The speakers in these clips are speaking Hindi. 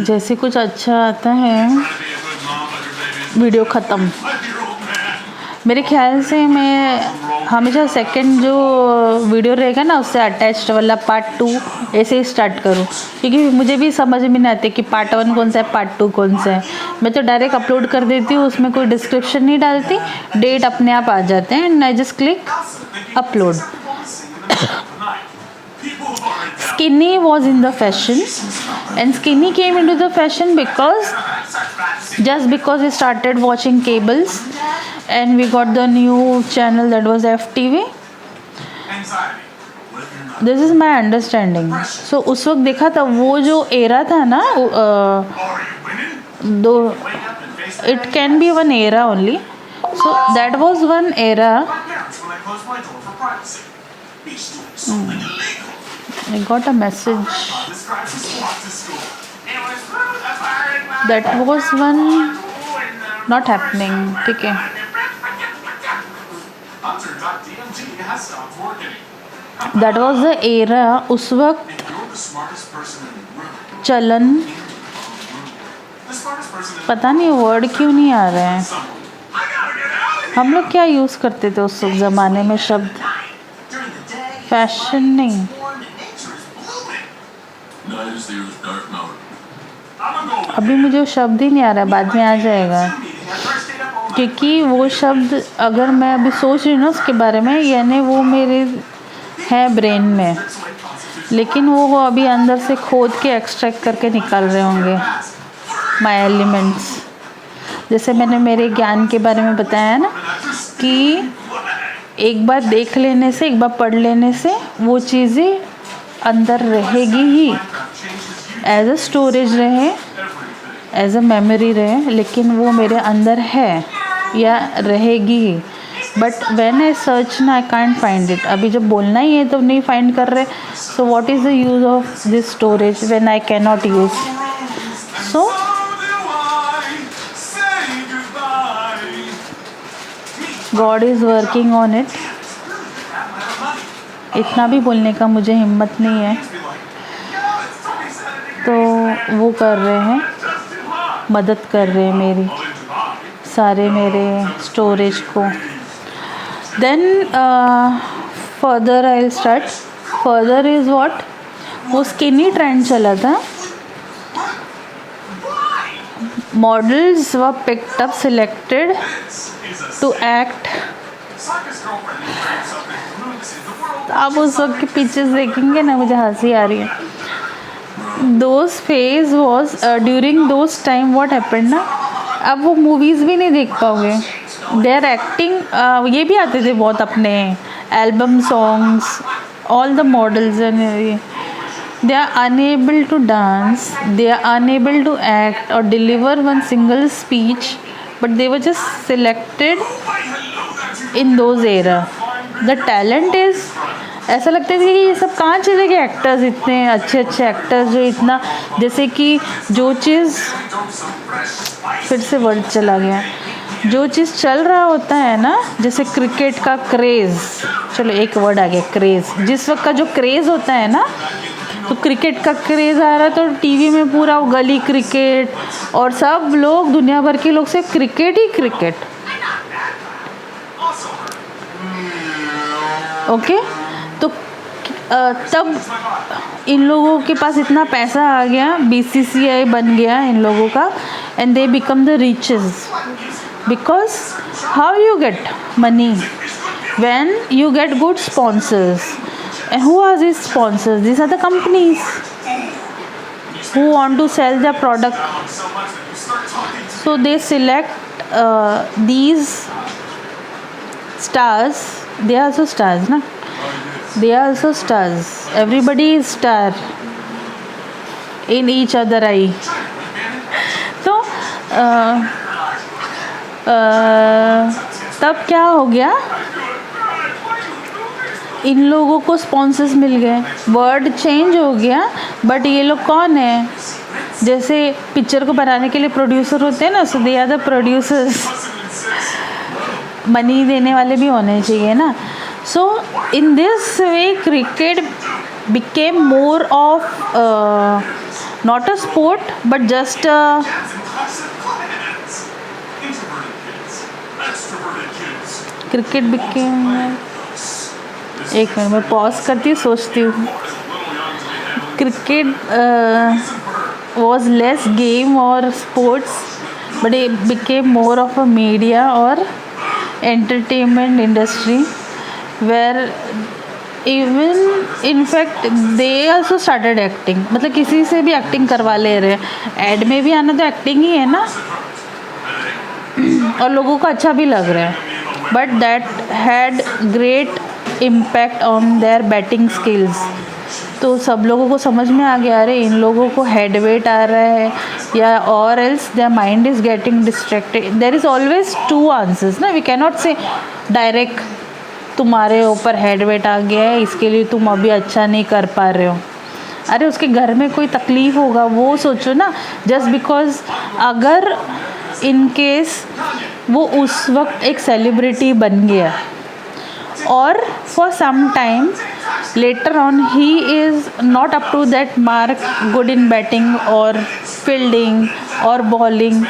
जैसे कुछ अच्छा आता है वीडियो ख़त्म। मेरे ख्याल से मैं हमेशा सेकंड जो वीडियो रहेगा ना उससे अटैच्ड वाला पार्ट 2 ऐसे ही स्टार्ट करूँ, क्योंकि मुझे भी समझ में नहीं आती कि पार्ट 1 कौन सा है पार्ट 2 कौन सा है। मैं तो डायरेक्ट अपलोड कर देती हूँ, उसमें कोई डिस्क्रिप्शन नहीं डालती, डेट अपने आप आ जाते हैं and I just click upload. Skinny was in the fashion and Skinny came into the fashion because we started watching cables and we got the new channel that was FTV. This is my understanding. So उस वक्त देखा था वो जो एरा था ना, दो it can be one era only. So that was one era. I got a message that was one not happening. ठीक है, that was the era. उस वक्त चलन, पता नहीं वर्ड क्यों नहीं आ रहे हैं। हम लोग क्या यूज़ करते थे उस वक्त ज़माने में शब्द, फैशन नहीं, अभी मुझे वो शब्द ही नहीं आ रहा है, बाद में आ जाएगा। क्योंकि वो शब्द अगर मैं अभी सोच रही हूँ ना उसके बारे में, यानी वो मेरे है ब्रेन में, लेकिन वो अभी अंदर से खोद के एक्सट्रैक्ट करके निकाल रहे होंगे माय एलिमेंट्स। जैसे मैंने मेरे ज्ञान के बारे में बताया ना कि एक बार देख लेने से, एक बार पढ़ लेने से वो चीज़ें अंदर रहेगी ही, एज अ स्टोरेज रहे, एज अ मेमोरी रहे, लेकिन वो मेरे अंदर है या रहेगी ही। बट व्हेन आई सर्च ना आई कांट फाइंड इट। अभी जब बोलना ही है तो नहीं फाइंड कर रहे, so what is the use of this storage when I can not use. So God is working on it. इतना भी बोलने का मुझे हिम्मत नहीं है, तो वो कर रहे हैं, मदद कर रहे हैं मेरी सारे मेरे स्टोरेज को। Then further I will start. Further is what, वो स्किनी ट्रेंड चला था, models were picked up selected to act. आप उस वक्त के पिक्चर्स देखेंगे ना, मुझे हंसी आ रही है। Those phase was during those time what happened ना, अब वो मूवीज़ भी नहीं देख पाओगे। दे आर एक्टिंग, ये भी आते थे बहुत अपने album songs, all the models and they are unable to dance, they are unable to act और deliver one single speech, but they were just selected in those era. The talent is, ऐसा लगता है कि ये सब कहाँ चले गए एक्टर्स, इतने अच्छे अच्छे एक्टर्स जो इतना, जैसे कि जो चीज़, फिर से वर्ड चला गया, जो चीज़ चल रहा होता है ना, जैसे क्रिकेट का क्रेज़, चलो एक वर्ड आ गया क्रेज़, जिस वक्त का जो क्रेज़ होता है ना, तो क्रिकेट का क्रेज़ आ रहा है तो टीवी में पूरा वो गली क्रिकेट और सब लोग दुनिया भर के लोग से क्रिकेट ही क्रिकेट। ओके, तो तब इन लोगों के पास इतना पैसा आ गया, BCCI बन गया इन लोगों का, and they become the riches because how you get money when you get good sponsors. And who are this sponsors? This are the companies who want to sell their product, so they select these stars. They are also stars na, they are also stars, everybody is star in each other eye. तो तब क्या हो गया, इन लोगों को स्पॉन्सर्स मिल गए, वर्ड चेंज हो गया, बट ये लोग कौन है? जैसे पिक्चर को बनाने के लिए प्रोड्यूसर होते हैं ना, so they are the producers, money देने वाले भी होने चाहिए ना। So in this way cricket became more of not a sport but just a cricket became, एक मिनट मैं पॉज करती हूँ, सोचती हूँ. Cricket was less game or sports, but it became more of a media or entertainment industry where even in fact they also started acting. मतलब किसी से भी एक्टिंग करवा ले रहे हैं. एड में भी आना तो एक्टिंग ही है ना, और लोगों को अच्छा भी लग रहा है. But that had great impact on their batting skills. तो सब लोगों को समझ में आ गया, अरे इन लोगों को हेड वेट आ रहा है, या और else their mind is getting distracted. There is always two answers ना. We can not say direct तुम्हारे ऊपर हेड वेट आ गया है इसके लिए तुम अभी अच्छा नहीं कर पा रहे हो. अरे उसके घर में कोई तकलीफ़ होगा वो सोचो ना. जस्ट बिकॉज अगर इन केस वो उस वक्त एक सेलिब्रिटी बन गया और for some time later on he is not up to that mark, good in batting और फील्डिंग और बॉलिंग,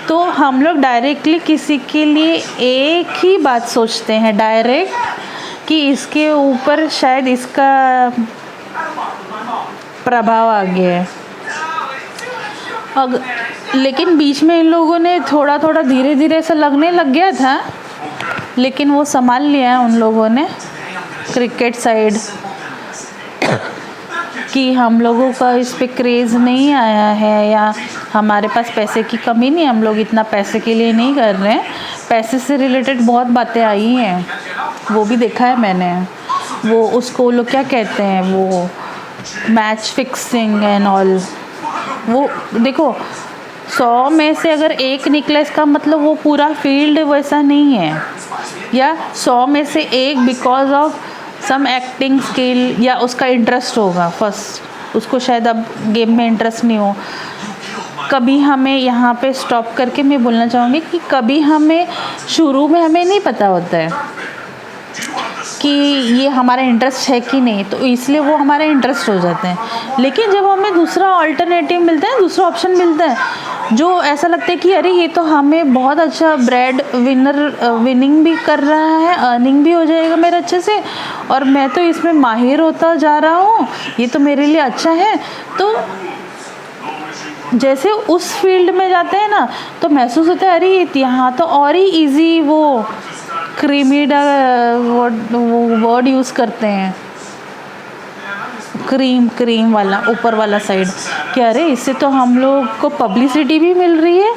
तो हम लोग डायरेक्टली किसी के लिए एक ही बात सोचते हैं डायरेक्ट कि इसके ऊपर शायद इसका प्रभाव आ गया है. लेकिन बीच में इन लोगों ने थोड़ा थोड़ा धीरे धीरे ऐसा लगने लग गया था, लेकिन वो संभाल लिया है उन लोगों ने क्रिकेट साइड कि हम लोगों का इस पे क्रेज़ नहीं आया है या हमारे पास पैसे की कमी नहीं, हम लोग इतना पैसे के लिए नहीं कर रहे हैं. पैसे से रिलेटेड बहुत बातें आई हैं, वो भी देखा है मैंने. वो उसको लोग क्या कहते हैं, वो मैच फिक्सिंग एंड ऑल. वो देखो 100 में से अगर एक निकला इसका मतलब वो पूरा फील्ड वैसा नहीं है, या 100 में से एक because of some acting skill या उसका इंटरेस्ट होगा. फर्स्ट उसको शायद अब गेम में इंटरेस्ट नहीं हो. कभी हमें यहाँ पे स्टॉप करके मैं बोलना चाहूँगी कि कभी हमें शुरू में हमें नहीं पता होता है कि ये हमारा इंटरेस्ट है कि नहीं, तो इसलिए वो हमारे इंटरेस्ट हो जाते हैं. लेकिन जब हमें दूसरा ऑल्टरनेटिव मिलता है, दूसरा ऑप्शन मिलता है जो ऐसा लगता है कि अरे ये तो हमें बहुत अच्छा ब्रेड विनिंग भी कर रहा है, अर्निंग भी हो जाएगा मेरा अच्छे से, और मैं तो इसमें माहिर होता जा रहा हूँ, ये तो मेरे लिए अच्छा है. तो जैसे उस फील्ड में जाते हैं ना तो महसूस होता है अरे यहाँ तो और ही इजी वो क्रीमीडा वर्ड यूज़ करते हैं, क्रीम वाला ऊपर वाला साइड, कि अरे इससे तो हम लोग को पब्लिसिटी भी मिल रही है,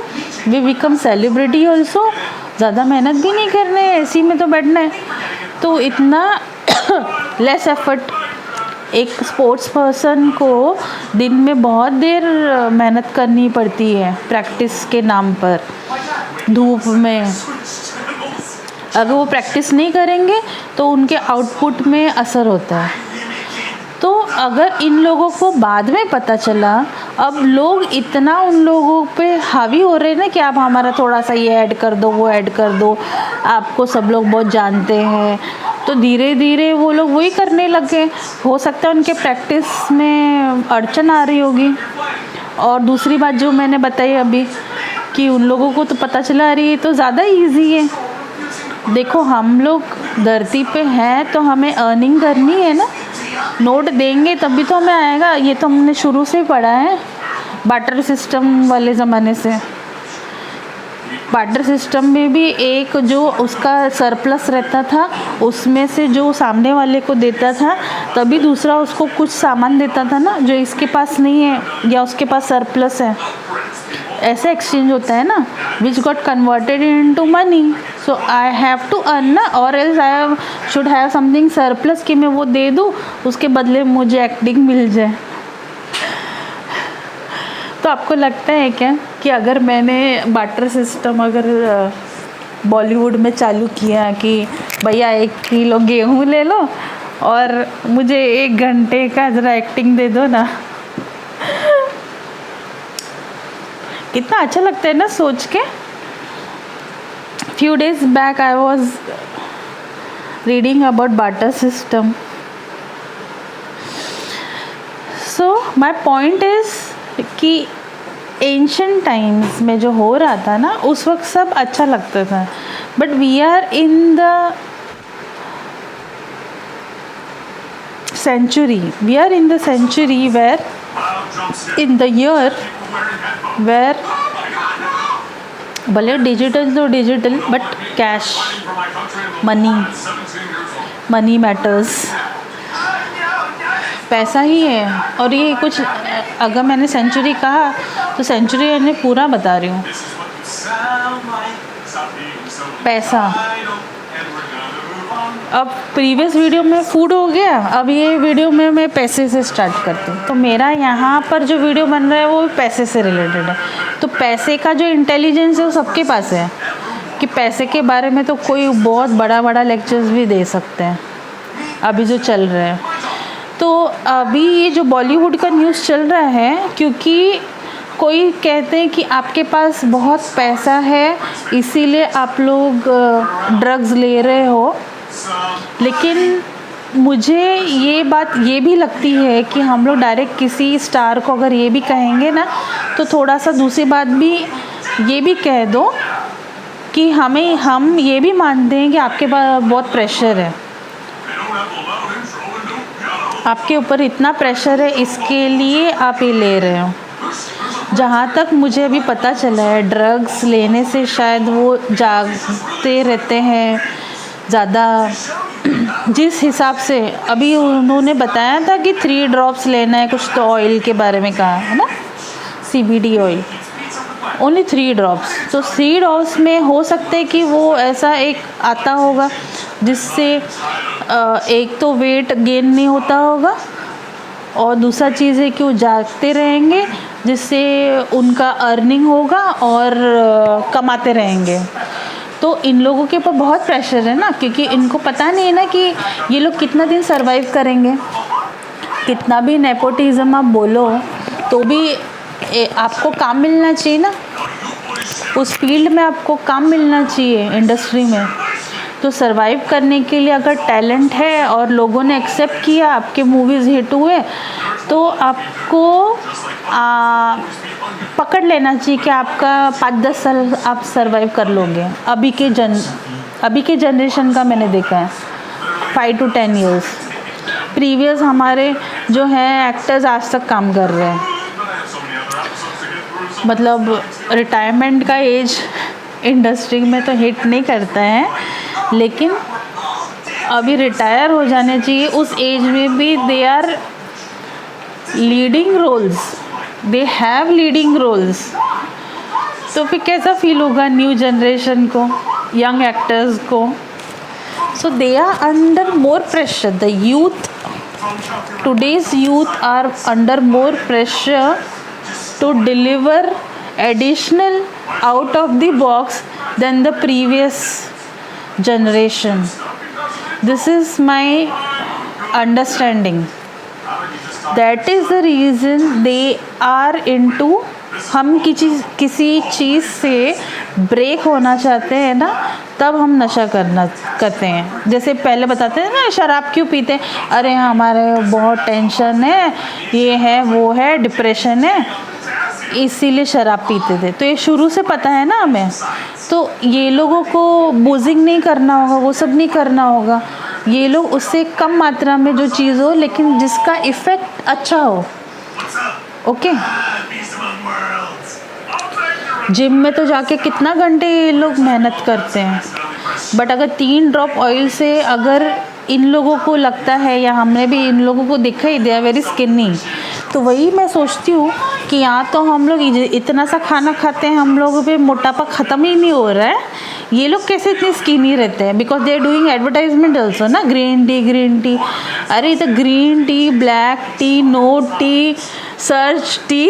वी बिकम सेलिब्रिटी ऑल्सो, ज़्यादा मेहनत भी नहीं करना है, इसी में तो बैठना है. तो इतना लेस एफर्ट. एक स्पोर्ट्स पर्सन को दिन में बहुत देर मेहनत करनी पड़ती है प्रैक्टिस के नाम पर, धूप में. अगर वो प्रैक्टिस नहीं करेंगे तो उनके आउटपुट में असर होता है. तो अगर इन लोगों को बाद में पता चला, अब लोग इतना उन लोगों पे हावी हो रहे हैं ना कि आप हमारा थोड़ा सा ये ऐड कर दो, वो ऐड कर दो, आपको सब लोग बहुत जानते हैं, तो धीरे धीरे वो लोग वही करने लगे. हो सकता है उनके प्रैक्टिस में अड़चन आ रही होगी. और दूसरी बात जो मैंने बताई अभी कि उन लोगों को तो पता चला अरे ये तो ज़्यादा ईजी है. देखो हम लोग धरती पे हैं तो हमें अर्निंग करनी है ना, नोट देंगे तभी तो हमें आएगा. ये तो हमने शुरू से पढ़ा है बार्टर सिस्टम वाले ज़माने से. बार्टर सिस्टम में भी एक जो उसका सरप्लस रहता था उसमें से जो सामने वाले को देता था तभी दूसरा उसको कुछ सामान देता था ना जो इसके पास नहीं है या उसके पास सरप्लस है. ऐसे एक्सचेंज होता है ना, which got converted into money. So I have to earn ना, और else I should have something surplus कि मैं वो दे दूँ, उसके बदले मुझे एक्टिंग मिल जाए. तो आपको लगता है क्या कि अगर मैंने बार्टर सिस्टम अगर बॉलीवुड में चालू किया कि भैया 1 किलो गेहूँ ले लो और मुझे 1 घंटे का ज़रा एक्टिंग दे दो ना, कितना अच्छा लगता है ना सोच के. Few days back I was reading about barter system. So my point is कि एंशंट टाइम्स में जो हो रहा था ना, उस वक्त सब अच्छा लगता था, but we are in the century where in the year where भले डिजिटल तो digital, but cash money matters, पैसा ही है। और ये कुछ, अगर मैंने सेंचुरी कहा तो सेंचुरी मैंने पूरा बता रही हूँ। पैसा। अब प्रीवियस वीडियो में फूड हो गया, अब ये वीडियो में मैं पैसे से स्टार्ट करती हूँ। तो मेरा यहाँ पर जो वीडियो बन रहा है वो पैसे से रिलेटेड है। तो पैसे का जो इंटेलिजेंस है वो सबके पास है, कि पैसे के बारे में तो कोई बहुत बड़ा लेक्चर्स भी दे सकते हैं अभी जो चल रहे हैं। तो अभी ये जो बॉलीवुड का न्यूज़ चल रहा है, क्योंकि कोई कहते हैं कि आपके पास बहुत पैसा है इसीलिए आप लोग ड्रग्स ले रहे हो, लेकिन मुझे ये बात ये भी लगती है कि हम लोग डायरेक्ट किसी स्टार को अगर ये भी कहेंगे ना, तो थोड़ा सा दूसरी बात भी ये भी कह दो कि हम ये भी मानते हैं कि आपके पास बहुत प्रेशर है, आपके ऊपर इतना प्रेशर है, इसके लिए आप ये ले रहे हो। जहाँ तक मुझे अभी पता चला है, ड्रग्स लेने से शायद वो जागते रहते हैं ज़्यादा। जिस हिसाब से अभी उन्होंने बताया था कि 3 ड्रॉप्स लेना है, कुछ तो ऑयल के बारे में कहा है ना, CBD ऑयल, ओनली 3 ड्रॉप्स। तो 3 ड्रॉप्स में हो सकता है कि वो ऐसा एक आता होगा जिससे एक तो वेट गेन नहीं होता होगा, और दूसरा चीज़ है कि वो जागते रहेंगे जिससे उनका अर्निंग होगा और कमाते रहेंगे। तो इन लोगों के ऊपर बहुत प्रेशर है ना, क्योंकि इनको पता नहीं है ना कि ये लोग कितना दिन सरवाइव करेंगे। कितना भी नेपोटिज्म आप बोलो तो भी आपको काम मिलना चाहिए ना, उस फील्ड में आपको काम मिलना चाहिए, इंडस्ट्री में। तो सरवाइव करने के लिए अगर टैलेंट है और लोगों ने एक्सेप्ट किया, आपके मूवीज़ हिट हुए, तो आपको पकड़ लेना चाहिए कि आपका 5-10 साल आप सरवाइव कर लोगे। अभी के जनरेशन का मैंने देखा है 5 to 10 years। प्रीवियस हमारे जो हैं एक्टर्स आज तक काम कर रहे हैं, मतलब रिटायरमेंट का एज इंडस्ट्री में तो हिट नहीं करता है, लेकिन अभी रिटायर हो जाने चाहिए उस एज में भी they are leading roles, they have leading roles. तो फिर कैसा फील होगा न्यू जनरेशन को, यंग एक्टर्स को। So they are under more pressure, the youth, today's youth are under more pressure to deliver additional out of the box than the previous generation. This is my understanding. That is the reason they are into, हम किसी चीज़ से ब्रेक होना चाहते हैं ना, तब हम नशा करते हैं। जैसे पहले बताते हैं ना, शराब क्यों पीते हैं, अरे हमारे बहुत टेंशन है, ये है वो है, डिप्रेशन है, इसीलिए शराब पीते थे। तो ये शुरू से पता है ना हमें। तो ये लोगों को बूजिंग नहीं करना होगा, वो सब नहीं करना होगा। ये लोग उससे कम मात्रा में जो चीज़ हो, लेकिन जिसका इफ़ेक्ट अच्छा हो। ओके, जिम में तो जाके कितना घंटे ये लोग मेहनत करते हैं, बट अगर 3 ड्रॉप ऑयल से अगर इन लोगों को लगता है, या हमने भी इन लोगों को देखा ही, दे आर वेरी स्किनी। तो वही मैं सोचती हूँ कि यहाँ तो हम लोग इतना सा खाना खाते हैं, हम लोगों पे मोटापा ख़त्म ही नहीं हो रहा है, ये लोग कैसे इतने स्किनी रहते हैं? Because they are doing advertisement also ना, ग्रीन टी। अरे तो green tea, black tea, no tea, search tea,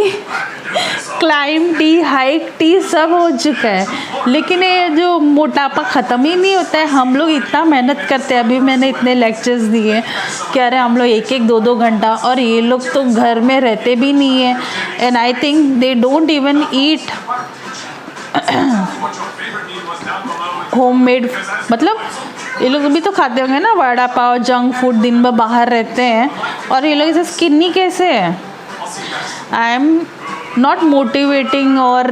climb tea, hike tea सब हो चुका है, लेकिन ये जो मोटापा ख़त्म ही नहीं होता है। हम लोग इतना मेहनत करते हैं, अभी मैंने इतने लेक्चर्स दिए कि अरे हम लोग 1-1, 2-2 घंटा, और ये लोग तो घर में रहते भी नहीं है। And I think they don't even eat homemade, मतलब ये लोग भी तो खाते होंगे ना वड़ा पाव, जंक फूड, दिन भर बाहर रहते हैं, और ये लोग ऐसे स्किनी कैसे है? आई एम नॉट मोटिवेटिंग और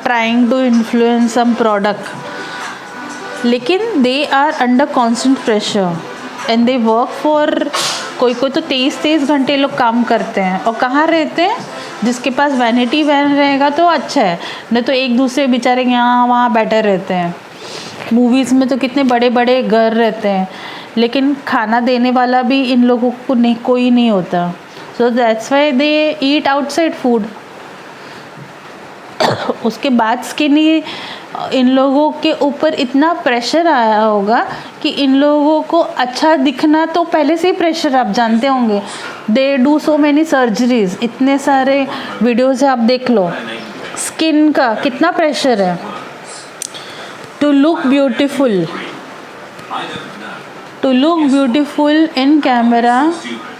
trying to influence some product, लेकिन they are under constant pressure and they work for, कोई कोई तो 23 घंटे लोग काम करते हैं। और कहाँ रहते हैं? जिसके पास वैनिटी वैन रहेगा तो अच्छा है, नहीं तो एक दूसरे बेचारे यहाँ वहाँ बैठे रहते हैं। मूवीज़ में तो कितने बड़े बड़े घर रहते हैं, लेकिन खाना देने वाला भी इन लोगों को नहीं, कोई नहीं होता। So that's why they eat outside food. उसके बाद स्किनी इन लोगों के ऊपर इतना प्रेशर आया होगा कि इन लोगों को अच्छा दिखना तो पहले से ही प्रेशर, आप जानते होंगे। They do so many surgeries, इतने सारे वीडियोज़ है, आप देख लो। स्किन का कितना प्रेशर है, to look beautiful, to look beautiful in camera,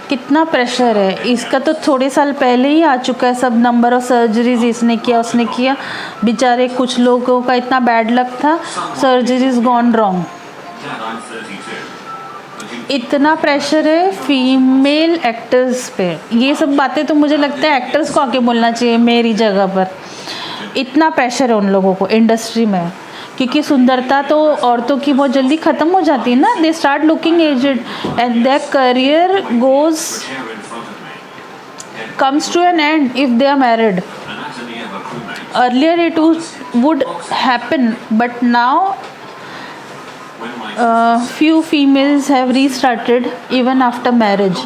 कितना प्रेशर है। इसका तो थोड़े साल पहले ही आ चुका है सब, नंबर ऑफ सर्जरीज इसने किया उसने किया। बेचारे कुछ लोगों का इतना बैड लक था, सर्जरीज गॉन रॉन्ग। इतना प्रेशर है फीमेल एक्टर्स पे। ये सब बातें तो मुझे लगता है एक्टर्स को आके बोलना चाहिए मेरी जगह पर। इतना प्रेशर है उन लोगों को इंडस्ट्री में, क्योंकि सुंदरता तो औरतों की बहुत जल्दी ख़त्म हो जाती है ना। They start looking aged and their career goes comes to an end if they are married. Earlier it would happen, but now few females have restarted even after marriage।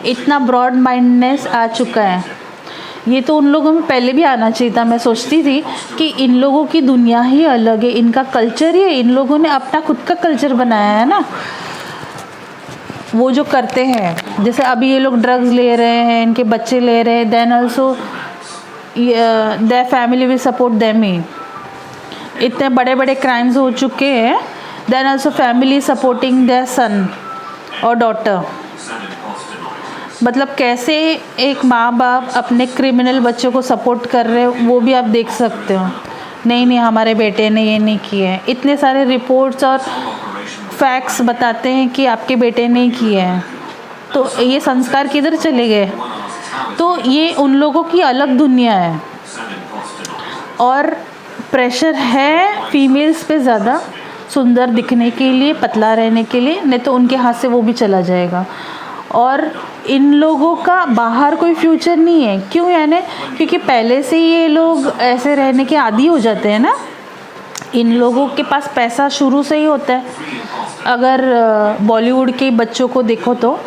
इतना ब्रॉड माइंडनेस आ चुका है। ये तो उन लोगों में पहले भी आना चाहिए था। मैं सोचती थी कि इन लोगों की दुनिया ही अलग है, इनका कल्चर ही है, इन लोगों ने अपना खुद का कल्चर बनाया है ना। वो जो करते हैं, जैसे अभी ये लोग ड्रग्स ले रहे हैं, इनके बच्चे ले रहे हैं, then also their family will support them ही। इतने बड़े बड़े क्राइम्स हो चुके हैं, then also family supporting their son और डॉटर। मतलब कैसे एक माँ बाप अपने क्रिमिनल बच्चों को सपोर्ट कर रहे हो, वो भी आप देख सकते हो। नहीं नहीं, हमारे बेटे ने ये नहीं किया है। इतने सारे रिपोर्ट्स और फैक्ट्स बताते हैं कि आपके बेटे ने किया है, तो ये संस्कार किधर चले गए? तो ये उन लोगों की अलग दुनिया है। और प्रेशर है फीमेल्स पे ज़्यादा, सुंदर दिखने के लिए, पतला रहने के लिए, नहीं तो उनके हाथ से वो भी चला जाएगा। और इन लोगों का बाहर कोई फ्यूचर नहीं है। क्यों? यानी क्योंकि पहले से ये लोग ऐसे रहने के आदी हो जाते हैं ना। इन लोगों के पास पैसा शुरू से ही होता है। अगर बॉलीवुड के बच्चों को देखो तो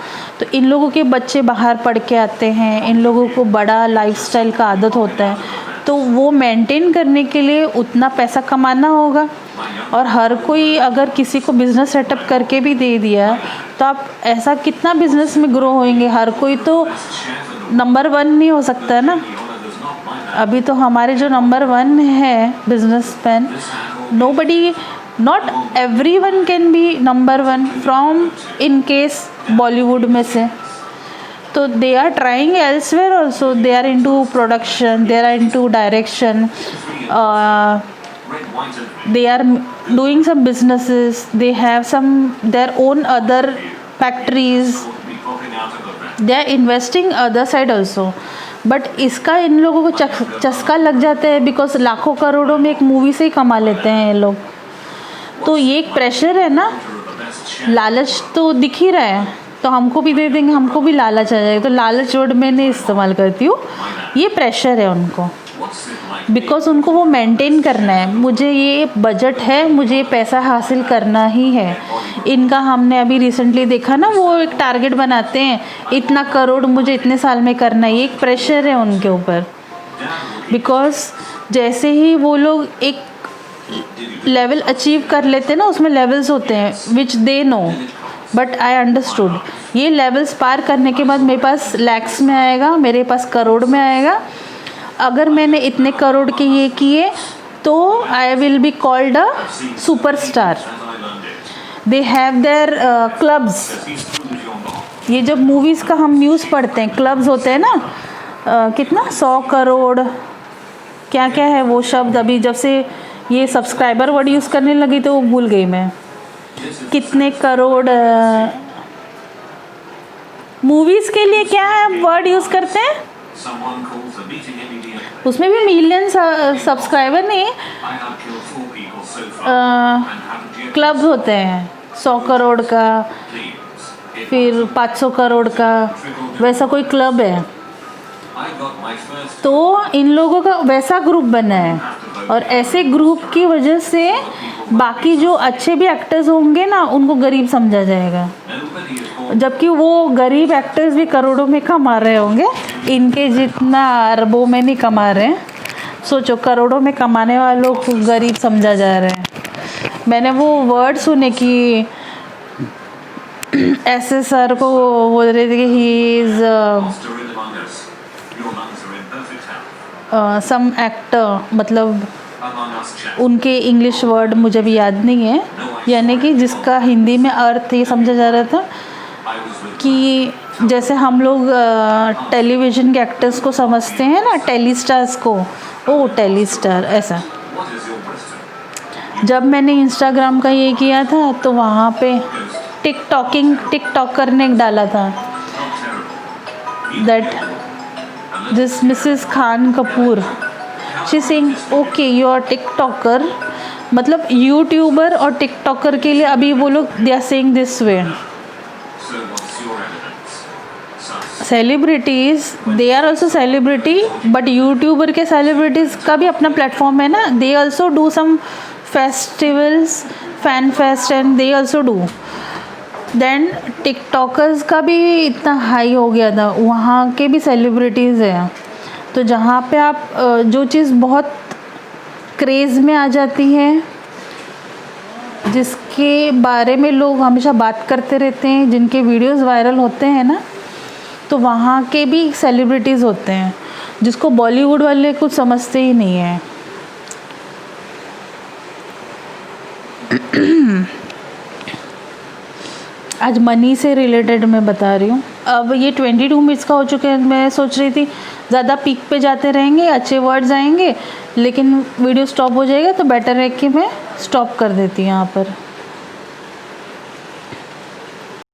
इन लोगों के बच्चे बाहर पढ़ के आते हैं, इन लोगों को बड़ा लाइफस्टाइल का आदत होता है, तो वो मेंटेन करने के लिए उतना पैसा कमाना होगा। और हर कोई अगर किसी को बिज़नेस सेटअप करके भी दे दिया तो आप ऐसा कितना बिज़नेस में ग्रो होंगे। हर कोई तो नंबर 1 नहीं हो सकता है ना। अभी तो हमारे जो नंबर 1 है businessman, nobody, not everyone can be number 1 from in case Bollywood में से। तो they are trying elsewhere also, they are into production, they are into direction, they are doing some businesses, they have some their own other factories, they are investing other side also। But इसका इन लोगों को चस्का लग जाता है, बिकॉज लाखों करोड़ों में एक मूवी से ही कमा लेते हैं ये लोग। तो ये एक प्रेशर है ना, लालच तो दिख ही रहा है, तो हमको भी दे देंगे, हमको भी लालच आ जाएगा। तो लालच वर्ड मैं नहीं इस्तेमाल करती हूँ, ये प्रेशर है उनको, बिकॉज उनको वो मेंटेन करना है। मुझे ये बजट है, मुझे पैसा हासिल करना ही है। इनका हमने अभी रिसेंटली देखा ना, वो एक टारगेट बनाते हैं, इतना करोड़ मुझे इतने साल में करना है। ये एक प्रेशर है उनके ऊपर, बिकॉज जैसे ही वो लोग एक लेवल अचीव कर लेते हैं ना, उसमें लेवल्स होते हैं which they know, but I understood. ये लेवल्स पार करने के बाद मेरे पास लैक्स में आएगा, मेरे पास करोड़ में आएगा। अगर मैंने इतने करोड़ के ये किए तो I will be called a superstar. They have their clubs. ये जब मूवीज़ का हम न्यूज़ पढ़ते हैं, क्लब्स होते हैं ना, कितना 100 करोड़ क्या क्या है वो शब्द, अभी जब से ये सब्सक्राइबर वर्ड यूज़ करने लगी तो वो भूल गई मैं। कितने करोड़ मूवीज़ के लिए क्या है वर्ड यूज़ करते हैं? Someone calls the meeting immediately. उसमें भी मिलियन सब्सक्राइबर नहीं, I have killed 4 people so far and haven't yet. Clubs होते हैं 100 करोड़ का, Please. If फिर 500 करोड़ का, वैसा कोई क्लब है। I got my first तो इन लोगों का वैसा ग्रुप बना है, और ऐसे ग्रुप की वजह से बाकी जो अच्छे भी एक्टर्स होंगे ना उनको गरीब समझा जाएगा, nobody is born. जबकि वो गरीब एक्टर्स भी करोड़ों में कमा रहे होंगे, इनके जितना अरबों में नहीं कमा रहे हैं। सोचो, करोड़ों में कमाने वालों को गरीब समझा जा रहा है। मैंने वो वर्ड सुने कि ऐसे सर को बोल रहे थे कि he is Monster in among us. Your lungs are in perfect health. Some actor, मतलब Among us, chap. उनके इंग्लिश वर्ड मुझे भी याद नहीं है, यानी कि जिसका हिंदी में अर्थ ये समझा जा रहा था I was with कि जैसे हम लोग टेलीविज़न के एक्टर्स को समझते हैं ना, टेलीस्टार्स को, ओ टेलीस्टार ऐसा। What is your wisdom? जब मैंने इंस्टाग्राम का ये किया था तो वहाँ पे टिकटॉक करने डाला था Not terrible. That this Mrs Khan Kapoor she sing okay you are TikToker, मतलब यूट्यूबर और टिकटॉकर के लिए अभी वो लोग they are saying this way. So what's your evidence? Sus. Celebrities they are also celebrity, but YouTuber के सेलिब्रिटीज़ का भी अपना प्लेटफॉर्म है ना, they also do some festivals, fan fest, and they also do. Then TikTokers का भी इतना हाई हो गया था, वहाँ के भी सेलिब्रिटीज़ हैं। तो जहाँ पे आप जो चीज़ बहुत क्रेज़ में आ जाती है, जिसके बारे में लोग हमेशा बात करते रहते हैं, जिनके वीडियोस वायरल होते हैं ना, तो वहाँ के भी सेलिब्रिटीज़ होते हैं जिसको बॉलीवुड वाले कुछ समझते ही नहीं हैं। आज मनी से रिलेटेड मैं बता रही हूँ। अब ये 22 मिनट्स का हो चुके हैं, मैं सोच रही थी ज़्यादा पीक पे जाते रहेंगे, अच्छे वर्ड्स आएंगे, लेकिन वीडियो स्टॉप हो जाएगा, तो बेटर है कि मैं स्टॉप कर देती हूँ यहाँ पर।